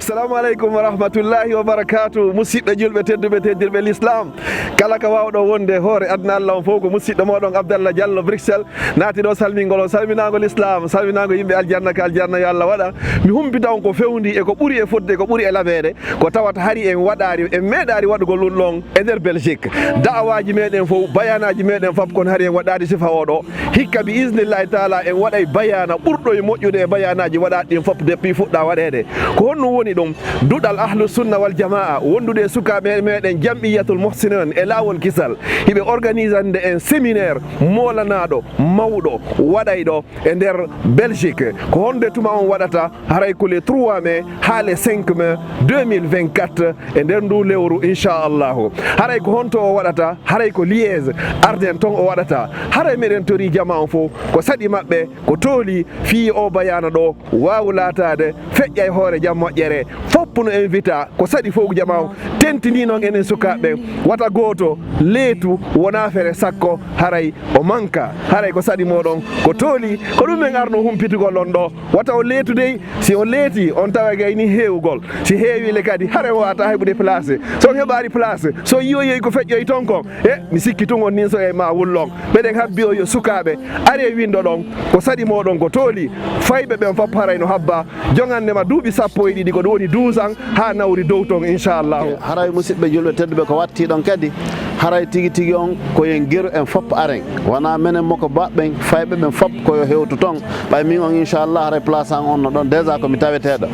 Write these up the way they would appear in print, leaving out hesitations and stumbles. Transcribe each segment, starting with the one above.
Assalamu alaikum wa rahmatullahi wa barakatuh. Musidɓe julɓe tedduɓe teddirɓe l'islam kala ka wawɗo wonde hoore adna Allah on fof ko musidɗo moɗon Abdallah Diallo Bruxelles naati ɗo salmingol o salminago l'islam salminago yimɓe aljanna ka aljanna yo Allah waɗa mi humpita on ko fewndi e ko ɓuuri e fodde ko ɓuuri e laɓede ko tawata hari en waɗari en meeɗari waɗugol ɗum ɗon e nder Belgique da'awaji meɗen fof bayanaji meɗen foof kono hari en waɗade sifa oɗo hikka bi isnillahi taala en waɗay bayana ɓurɗo e moƴƴude e bayanaji waɗaɗi ɗin fof depuis fuɗɗa waɗede ko honno woni ɗum duɗal ahlu sunna wal jamaa wondude e sukaɓe meɗen jam'iyatul muhsinin e lawol kisal hiɓe organisande en séminaire molanaɗo mawɗo waɗayɗo e nder Belgique ko honde tuma on waɗata haray ko le 3 mai ha le 5 mai 2024 e nder ndu lewru inchallahu haray ko honto o waɗata haray ko Liège Arden ton o waɗata haray meɗen tori jama on fof ko saɗi maɓɓe ko tooli fi o bayana ɗo wawu latade feƴƴa e hoore jam moƴƴere fopp no invita ko saɗi fof jama o tentini noon enen sukaɓe wata goto leetu wona fere sakko haray o manka haray ko saɗi moɗon ko tooli ko ɗum en arno humpitugol on ɗo wata o leetu dey si o leeti on tawa gayni heewugol si heewile kadi haray o wata heɓude place so on heɓari place so yiyoyi ko feƴƴoy ton kon mi sikki tun on nin so e ma wullon ɓeɗen habbi o yo sukaɓe are windo ɗon ko saɗi moɗon ko tooli fayɓe ɓen fopp haray no habba jogannema duuɓi 12 ko ɗum woni 12 ans ha nawri dow ton inchallahu haray musidɓe julɓe tedduɓe ko watti ɗon kadi haray tigi tigi on koyen gueru en fopp aren wona menen moko baɓɓen fayɓe ɓen fopp koyo hewtu ton ɓay min on inchallah haray place an on no ɗon déjà komi taweteɗo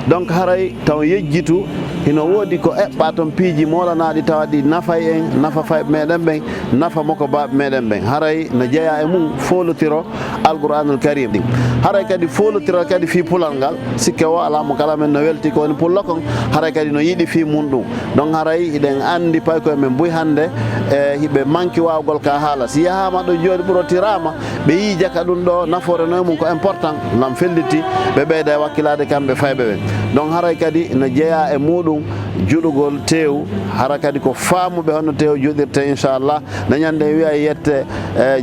donc haray taw yejjitu hino woodi ko eɓɓa toon piiji molanaɗi tawa ɗi nafay en nafa fayɓe meɗen ɓen nafa moko baɓe meɗen ɓen haray no jeeya e mum folotiro alqouranul karim ɗin haray kadi folotiro kadi fi pulal ngal sikke o alamo kala men no welti ko woni pullo kon haray kadi no yiiɗi fi mum ɗum donc haray iɗen andi pay koye men buy hande e hiɓe manque wawgol ka haala si yahama ɗo joni ɓurotirama ɓe yii jaka ɗum ɗo nafoore noye mum ko important lam felliti ɓe ɓeyda e wakkilade kamɓe fayɓe ɓen donc haray kadi no jeeya e muɗum juɗugol tew hara kadi ko faamuɓe honno tew juɗirte inchallah no ñande wiya yette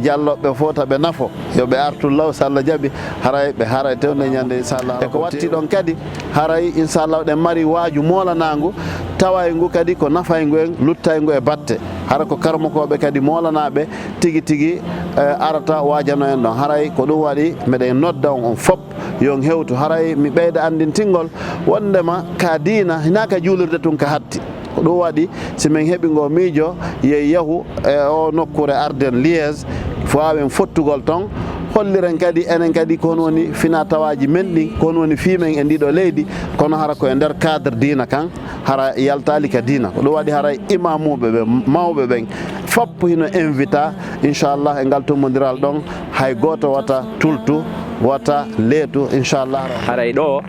dialloɓe fo taɓe nafo yoɓe artu law so Allah jaaɓi haray ɓe haray tewde ñande inchallah e ko watti ɗon kadi haray inchallah ɗen mari waaju molanagu taway ngu kadi ko nafay ngu en luttay ngu e batte hara ko karmokoɓe kadi molanaɓe tigui tigui arata wajano en ɗon haray ko ɗum waɗi meɗen nodda on fopp yon hewtu haray mi ɓeyda andintingol wondema ka diina hinaka juulirde tun ka hatti ko ɗum waɗi simin heeɓi ngo miijo ye yahu e o nokkure Arden Liège fawen fottugol ton holliren kadi enen kadi kon woni fina tawaji men ɗin kon woni fimen e ndiɗo leydi kono hara koye nder cadre diina kan hara yaltali ka diina ko ɗum waɗi haray imamuɓe ɓe mawɓe ɓen fopp hino invita inchallah e ngal tummodiral ɗon hay goto wata tultu wata leetu inchallah haray ɗo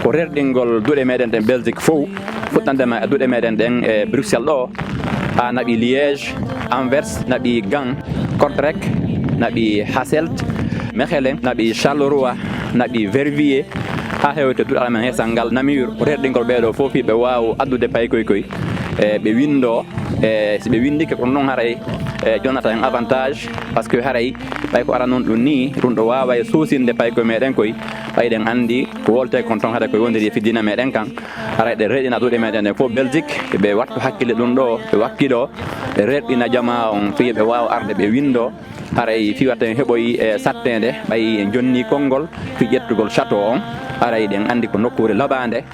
ko rerɗingol duuɗe meɗen ɗen Belgique fof fuɗɗandema e duuɗe meɗen ɗen e Bruxelles ɗo ha naɓi Liège Anvers naɓi Gand Kortrijk naɓi Hasselt Mechelen naɓi Charleroi naɓi Verviers ha hewte duɗal men hesal ngal Namur rerɗingol ɓeɗo fof ɓe wawa addude pay koy e ɓe windo e si ɓe windike ko noon haray e jonnata en avantage par ce que haray ɓay ko ara noon ɗum ni ɗum ɗo wawa e suusinde pay koye meɗen koy ɓayɗen andi ko wolte kon ton haɗa koye wondiri e fiddina meɗen kan haray ɗe reɗina duuɗe meɗen ɗe fof Belgique ɓe wattu hakkille ɗum ɗo ɓe wakkiɗo ɓe reɗɗina jama on fi ɓe wawa arde ɓe windo haray fi watta en heɓoyi e sattede ɓay en jonni konngol fi ƴettugol château on haray ɗen andi ko nokkure laɓade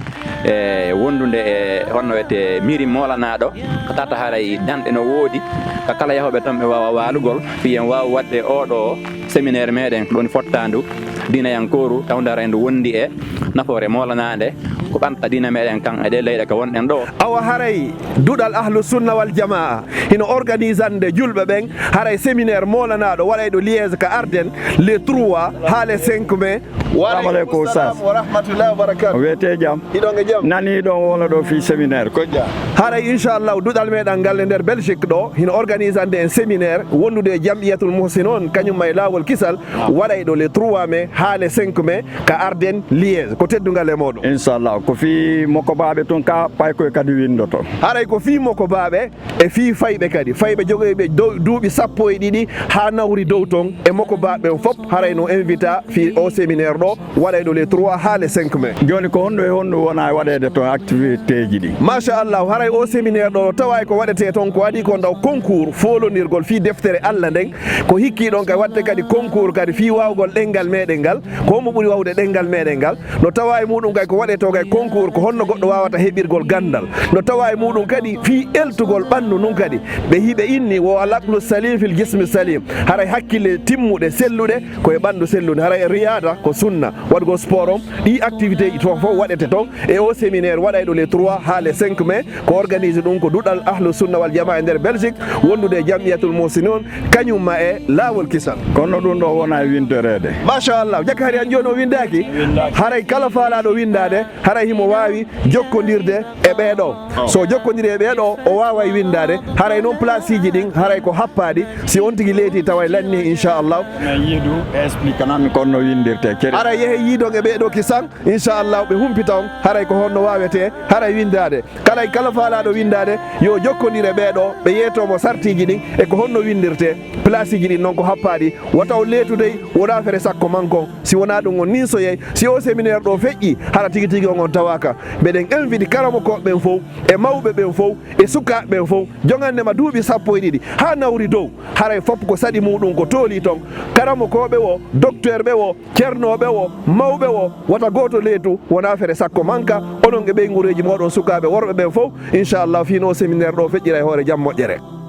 e wondude e honno wiyete miri molanaɗo ko tata haray danɗe no woodi ko kala yahoɓe tan ɓe wawa walugol fi en wawa wadde oɗo séminaire meɗen ɗon fottandu dinayankoru tawde haray ndu wondi e nafoore molanade ko ɓanta dina meɗen kan e ɗe leyɗe ko wonɗen ɗo awa haray duɗal ahlu sunna wal jamaa hino organisande julɓe ɓen haray séminaire molanaɗo waɗayɗo Liège ka Arden les 3 ha les 5 mai Assalamualeykum Oustaz wa rahmatullahi wa barakatuh wiyete jaam hiɗon e jaam nani ɗon wona ɗo fi séminaire ko ja haray inchallah duɗal meɗen ngal e nder Belgique ɗo hino organisande en séminaire wondude e jam'iyatul muhsinin kañum may lawol kisal waɗayɗo les 3 mai ha les 5 mai ka Arden Liège ko teddugal e moɗon inchallah ko fi moko baɓe toon ka pay koye kadi windoto haray ko fi moko baɓe e fi fayɓe kadi fayɓe jogoyɓe duuɓi 12 ha nawri dow ton e moko baɓe fopp haray no invita fi o séminaire ɗo waɗay ɗo les 3 ha les 5 mai. joni ko honɗo e honɗo wona waɗede toon activité ji ɗi? machallah haray o séminaire ɗo taway ko waɗete toon ko waɗi ko ndaw concours folonirgol fi deftere Allah nden ko hikki ɗon kay watte kadi concours kadi fi wawgol ɗengal meɗen ngal ko mo ɓuuri wawde ɗengal meɗen ngal no tawa e muɗum kay ko waɗeto kay concours ko honno goɗɗo wawata heɓirgol gandal no tawa e muɗum kadi fi eltugol ɓandu nun kadi ɓe hiɓe inni wo alaqlu salim fil jismi salim haray hakkille timmuɗe selluɗe koye ɓandu sellude haray riyada ko sunna waɗgol sport on ɗi activité ji to fof waɗete toon e o séminaire waɗay ɗo les 3 ha les 5 mai ko organise ɗum ko duɗal ahlu sunna wal jamaa e nder Belgique wondude e jamiyatul muslimin kañumma e laawol kisal kono ɗum ɗo wona wintorede machallah jakka hari han joni o windaki haray kala faalaɗo windade haray himo wawi jokkodirde e ɓeeɗo so jokkodiri e ɓeeɗo o wawa windade haray noon place ji ɗin haray ko happaɗi si on tigui leyti tawa lanni inchallah yiidu explique nanmi konno windirte haray yeehe yiidon e ɓeeɗo kisan inchallah ɓe humpita on haray ko honno wawete haray windade kala faalaɗo windade yo jokkodire ɓeeɗo ɓe yeetomo sartiji ɗin e ko honno windirte place ji ɗin noon ko happaɗi wataw leetudey wona fere sakko manko si wona ɗum on nin soyey si o séminaire ɗo feƴƴi hara tigui tigui on tawaka mbeɗen invite karamo koɓe ɓen fof e mawɓe ɓen fof e sukaɓe ɓen fof jogannema duuɓi sappo e ɗiɗi ha nawri dow haray fof ko saɗi muɗum ko tooli toon karamo koɓe o docteur ɓe o ceernoɓe o mawɓe o wata goto leetu wona fere sakko manka onon e ɓeygureji moɗon sukaɓe worɓe ɓen fof inchallah fino séminaire ɗo feƴƴira e hoore jaam moƴƴere.